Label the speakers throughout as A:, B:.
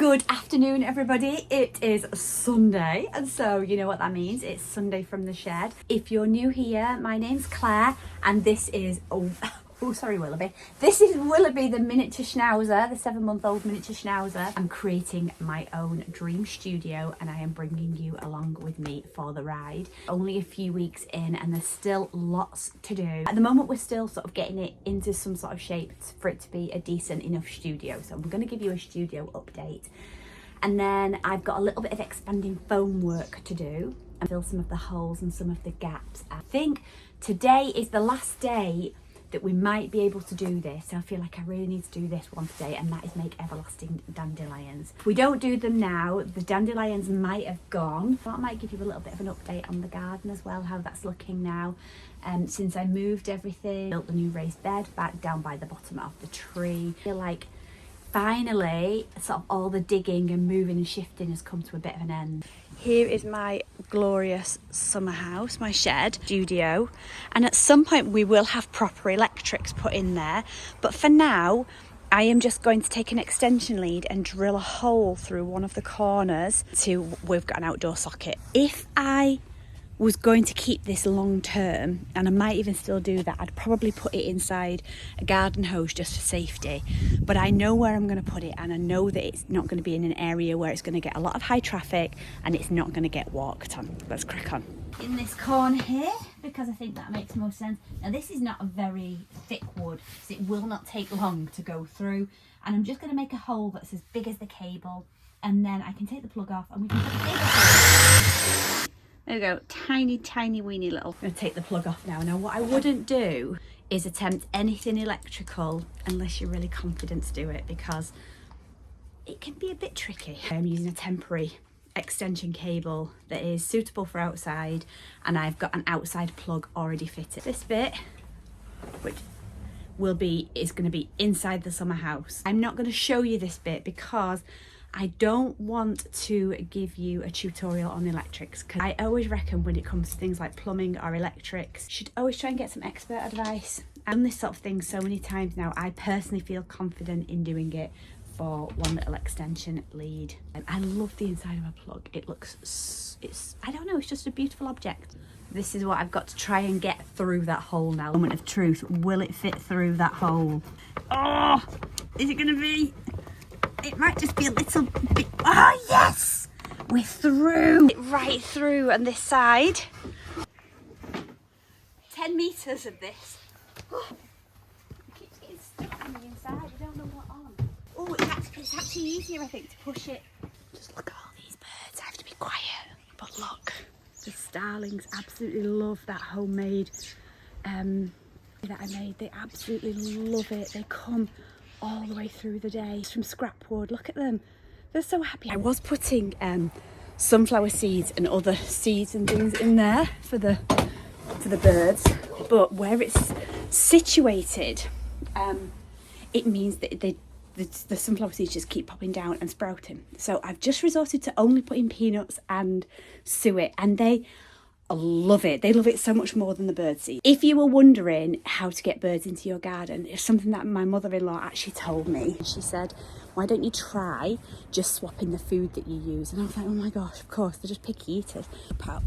A: Good afternoon, everybody. It is Sunday, and so you know what that means. It's Sunday from the shed. If you're new here, my name's Claire, and this is sorry, Willoughby. This is Willoughby, the miniature schnauzer, the 7-month-old miniature schnauzer. I'm creating my own dream studio, and I am bringing you along with me for the ride. Only a few weeks in, and there's still lots to do. At the moment, we're still sort of getting it into some sort of shape for it to be a decent enough studio. So I'm going to give you a studio update. And then I've got a little bit of expanding foam work to do and fill some of the holes and some of the gaps. I think today is the last day that we might be able to do this. So I feel like I really need to do this one today, and that is make everlasting dandelions. If we don't do them now, the dandelions might have gone. I might give you a little bit of an update on the garden as well, how that's looking now. Since I moved everything, built the new raised bed back down by the bottom of the tree. I feel like finally sort of all the digging and moving and shifting has come to a bit of an end. Here is my glorious summer house, my shed studio, and at some point we will have proper electrics put in there, but for now I am just going to take an extension lead and drill a hole through one of the corners we've got an outdoor socket. If I was going to keep this long term, and I might even still do that, I'd probably put it inside a garden hose just for safety. But I know where I'm going to put it, and I know that it's not going to be in an area where it's going to get a lot of high traffic and it's not going to get walked on. Let's crack on. In this corner here, because I think that makes most sense. Now this is not a very thick wood, so it will not take long to go through. And I'm just going to make a hole that's as big as the cable, and then I can take the plug off and we can put the cable through. There we go, tiny weeny little. I'm going to take the plug off now. Now what I wouldn't do is attempt anything electrical unless you're really confident to do it, because it can be a bit tricky. I'm using a temporary extension cable that is suitable for outside, and I've got an outside plug already fitted. This bit, which is going to be inside the summer house. I'm not going to show you this bit because I don't want to give you a tutorial on electrics, because I always reckon when it comes to things like plumbing or electrics, you should always try and get some expert advice. I've done this sort of thing so many times now, I personally feel confident in doing it for one little extension lead. And I love the inside of a plug. It looks, I don't know, it's just a beautiful object. This is what I've got to try and get through that hole now. Moment of truth, will it fit through that hole? Oh, is it going to be? It might just be a little bit. Oh yes, we're through. Right through on this side. 10 meters of this. Oh, it keeps getting stuck on the inside. I don't know what on. Oh, it's actually easier, I think, to push it. Just look at all these birds. I have to be quiet. But look, the starlings absolutely love that homemade that I made. They absolutely love it. They come all the way through the day. It's from scrap wood. Look at them. They're so happy. I was putting sunflower seeds and other seeds and things in there for the birds, but where it's situated, it means that the sunflower seeds just keep popping down and sprouting. So I've just resorted to only putting peanuts and suet, and they love it. They love it so much more than the birdseed. If you were wondering how to get birds into your garden, it's something that my mother-in-law actually told me. She said, why don't you try just swapping the food that you use? And I was like, oh my gosh, of course, they're just picky eaters.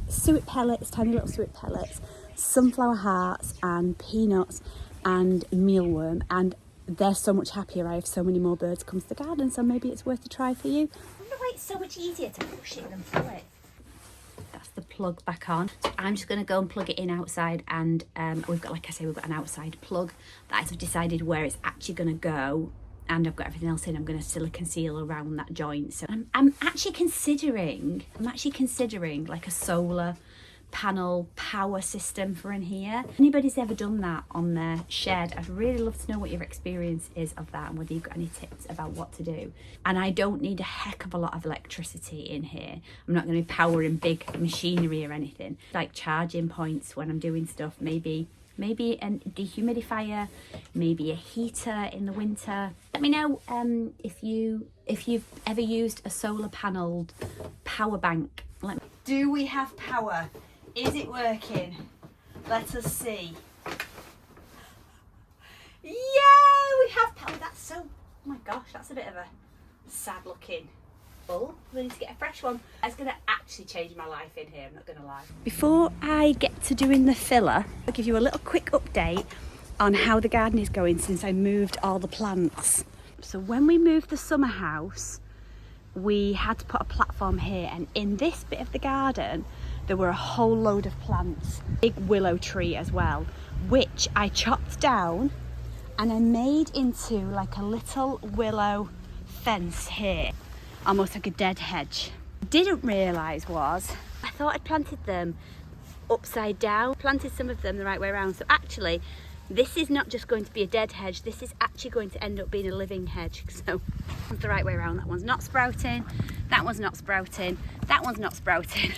A: Suet pellets, tiny little suet pellets, sunflower hearts and peanuts and mealworm, and they're so much happier. I have so many more birds come to the garden, so maybe it's worth a try for you. I wonder why it's so much easier to push it than pull it. That's the plug back on. I'm just going to go and plug it in outside, and we've got, like I say, we've got an outside plug that I've decided where it's actually going to go, and I've got everything else in. I'm going to silicone seal around that joint. So I'm actually considering like a solar panel power system for in here. If anybody's ever done that on their shed, I'd really love to know what your experience is of that and whether you've got any tips about what to do. And I don't need a heck of a lot of electricity in here. I'm not going to be powering big machinery or anything, like charging points when I'm doing stuff. Maybe a dehumidifier, maybe a heater in the winter. Let me know if you've ever used a solar panelled power bank. Do we have power? Is it working? Let us see. Yeah, we have power. That's so, oh my gosh, that's a bit of a sad looking full. We need to get a fresh one. It's going to actually change my life in here, I'm not going to lie. Before I get to doing the filler, I'll give you a little quick update on how the garden is going since I moved all the plants. So when we moved the summer house, we had to put a platform here, and in this bit of the garden there were a whole load of plants. Big willow tree as well, which I chopped down and I made into like a little willow fence here, almost like a dead hedge. Didn't realise was, I thought I'd planted them upside down, planted some of them the right way around. So actually, this is not just going to be a dead hedge, this is actually going to end up being a living hedge. So it's the right way around. That one's not sprouting, that one's not sprouting, that one's not sprouting.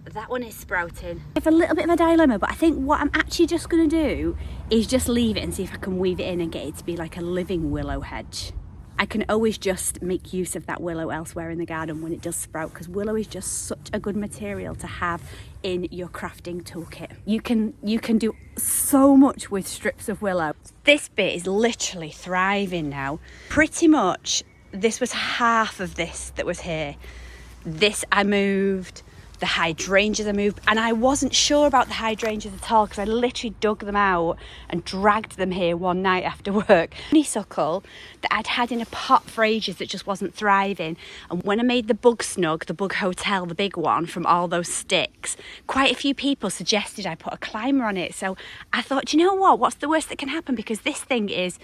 A: That one is sprouting. I have a little bit of a dilemma, but I think what I'm actually just going to do is just leave it and see if I can weave it in and get it to be like a living willow hedge. I can always just make use of that willow elsewhere in the garden when it does sprout, because willow is just such a good material to have in your crafting toolkit. You can do so much with strips of willow. This bit is literally thriving now. Pretty much this was half of this that was here. This I moved. The hydrangeas I moved, and I wasn't sure about the hydrangeas at all because I literally dug them out and dragged them here one night after work. Honeysuckle that I'd had in a pot for ages that just wasn't thriving, and when I made the bug snug, the bug hotel, the big one from all those sticks, quite a few people suggested I put a climber on it. So I thought, do you know what's the worst that can happen, because this thing is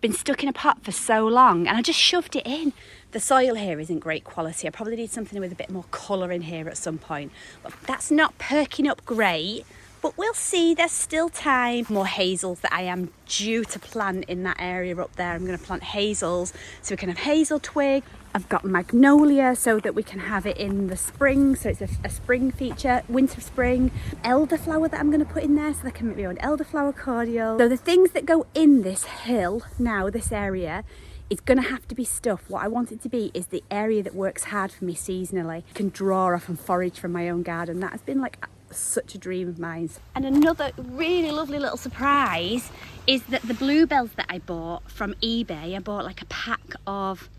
A: been stuck in a pot for so long, and I just shoved it in. The soil here isn't great quality. I probably need something with a bit more colour in here at some point, but that's not perking up great, but we'll see. There's still time. More hazels that I am due to plant in that area up there. I'm going to plant hazels so we can have hazel twig. I've got magnolia so that we can have it in the spring, so it's a spring feature, winter spring. Elderflower that I'm going to put in there so that I can make my own elderflower cordial. So the things that go in this hill now, this area, it's going to have to be stuff. What I want it to be is the area that works hard for me seasonally. I can draw off and forage from my own garden. That has been like such a dream of mine. And another really lovely little surprise is that the bluebells that I bought from eBay, I bought like a pack of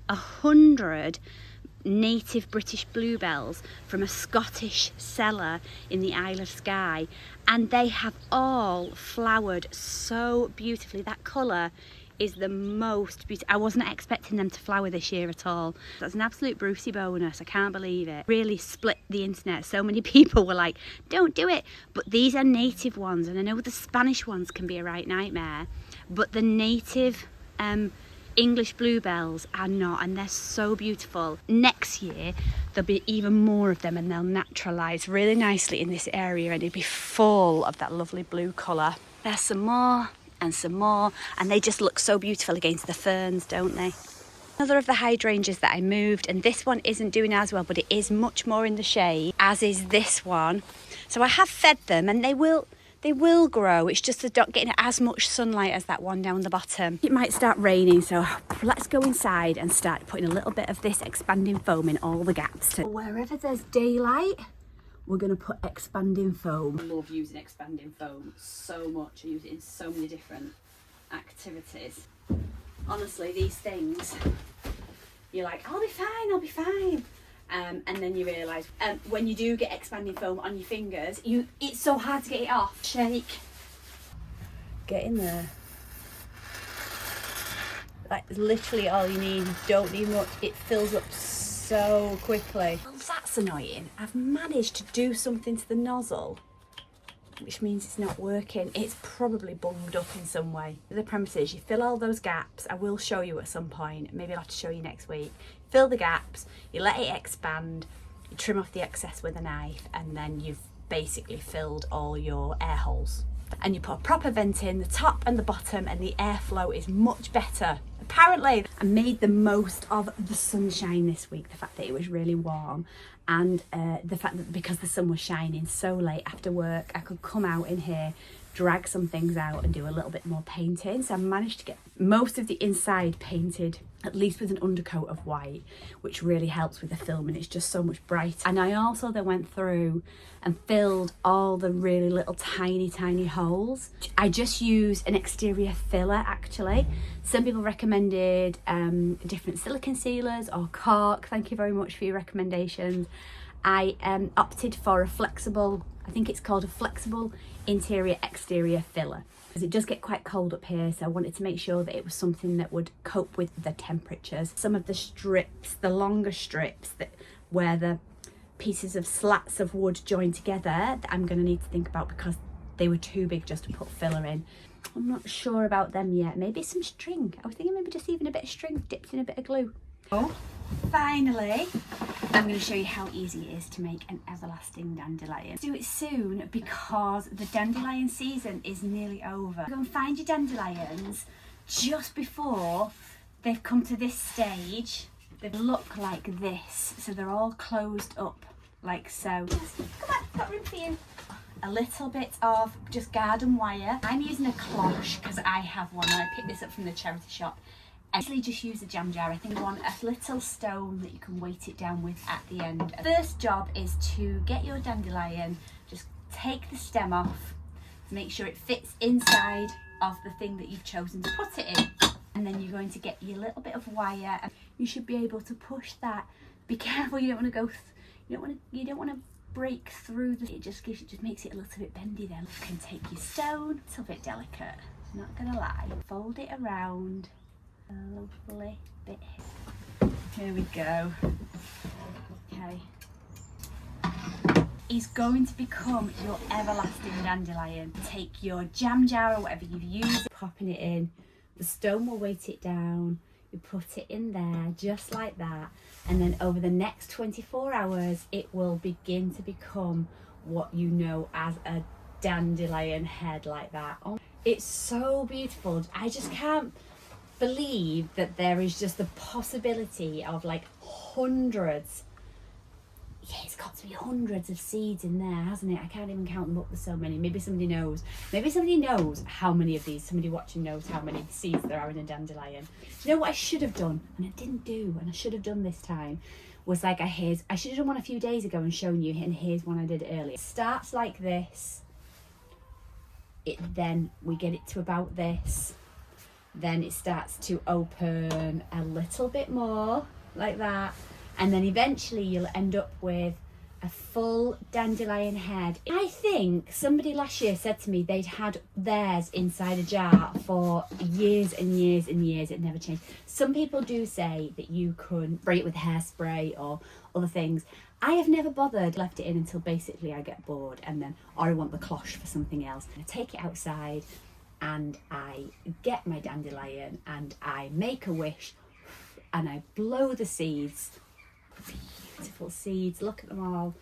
A: 100 native British bluebells from a Scottish seller in the Isle of Skye, and they have all flowered so beautifully. That colour is the most beautiful. I wasn't expecting them to flower this year at all. That's an absolute Brucey bonus. I can't believe it. Really split the internet. So many people were like, don't do it. But these are native ones, and I know the Spanish ones can be a right nightmare, but the native English bluebells are not, and they're so beautiful. Next year there'll be even more of them, and they'll naturalise really nicely in this area, and it'll be full of that lovely blue colour. There's some more and some more, and they just look so beautiful against the ferns, don't they? Another of the hydrangeas that I moved, and this one isn't doing as well, but it is much more in the shade, as is this one. So I have fed them, and they will grow. It's just they're not getting as much sunlight as that one down the bottom. It might start raining, so let's go inside and start putting a little bit of this expanding foam in all the gaps. Wherever there's daylight, we're going to put expanding foam. I love using expanding foam so much. I use it in so many different activities. Honestly, these things, you're like, I'll be fine. And then you realise when you do get expanding foam on your fingers, it's so hard to get it off. Shake. Get in there. That's literally all you need. You don't need much. It fills up so quickly. Well, that's annoying. I've managed to do something to the nozzle, which means it's not working. It's probably bunged up in some way. The premise is you fill all those gaps. I will show you at some point. Maybe I'll have to show you next week. Fill the gaps, you let it expand, you trim off the excess with a knife, and then you've basically filled all your air holes. And you put a proper vent in the top and the bottom, and the airflow is much better. Apparently, I made the most of the sunshine this week, the fact that it was really warm, and the fact that because the sun was shining so late after work, I could come out in here, drag some things out and do a little bit more painting. So I managed to get most of the inside painted, at least with an undercoat of white, which really helps with the film, and it's just so much brighter. And I also then went through and filled all the really little tiny holes. I just used an exterior filler actually. Some people recommended different silicone sealers or cork. Thank you very much for your recommendations. I opted for a flexible, I think it's called a flexible interior exterior filler, because it does get quite cold up here, so I wanted to make sure that it was something that would cope with the temperatures. Some of the strips, the longer strips that where the pieces of slats of wood join together, that I'm going to need to think about because they were too big just to put filler in. I'm not sure about them yet. Maybe some string. I was thinking maybe just even a bit of string dipped in a bit of glue. Oh, finally, I'm going to show you how easy it is to make an everlasting dandelion. Do it soon because the dandelion season is nearly over. Go and find your dandelions just before they've come to this stage. They look like this, so they're all closed up like so. Yes, come on, got room for you. A little bit of just garden wire. I'm using a cloche because I have one. I picked this up from the charity shop. I actually just use a jam jar. I think I want a little stone that you can weight it down with at the end. First job is to get your dandelion, just take the stem off, make sure it fits inside of the thing that you've chosen to put it in. And then you're going to get your little bit of wire and you should be able to push that. Be careful, you don't want to go, you don't want to break through the, it just makes it a little bit bendy then. You can take your stone, it's a bit delicate, not gonna lie. Fold it around. A lovely bit here we go. Okay, is going to become your everlasting dandelion. Take your jam jar or whatever you've used, popping it in, the stone will weight it down, you put it in there just like that, and then over the next 24 hours it will begin to become what you know as a dandelion head like that. Oh, it's so beautiful. I just can't believe that there is just the possibility of like hundreds, yeah, it's got to be hundreds of seeds in there, hasn't it? I can't even count them up, there's so many. Maybe somebody knows how many of these, somebody watching knows how many seeds there are in a dandelion. Do you know what I should have done, and I didn't do, and I should have done this time, was like I should have done one a few days ago and shown you, and here's one I did earlier. It starts like this, then we get it to about this, then it starts to open a little bit more like that, and then eventually you'll end up with a full dandelion head. I think somebody last year said to me they'd had theirs inside a jar for years and years and years. It never changed. Some people do say that you can spray it with hairspray or other things. I have never bothered, left it in until basically I get bored and then, or I want the cloche for something else. I take it outside and I get my dandelion and I make a wish and I blow the seeds. Beautiful seeds, look at them all.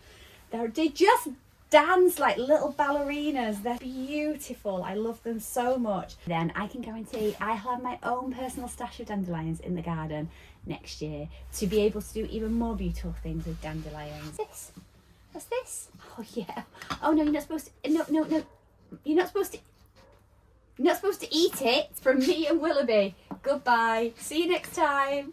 A: They just dance like little ballerinas. They're beautiful. I love them so much. Then I can guarantee I'll have my own personal stash of dandelions in the garden next year to be able to do even more beautiful things with dandelions. What's this? Oh yeah. Oh no, you're not supposed to, no. You're not supposed to eat it. It's from me and Willoughby. Goodbye. See you next time.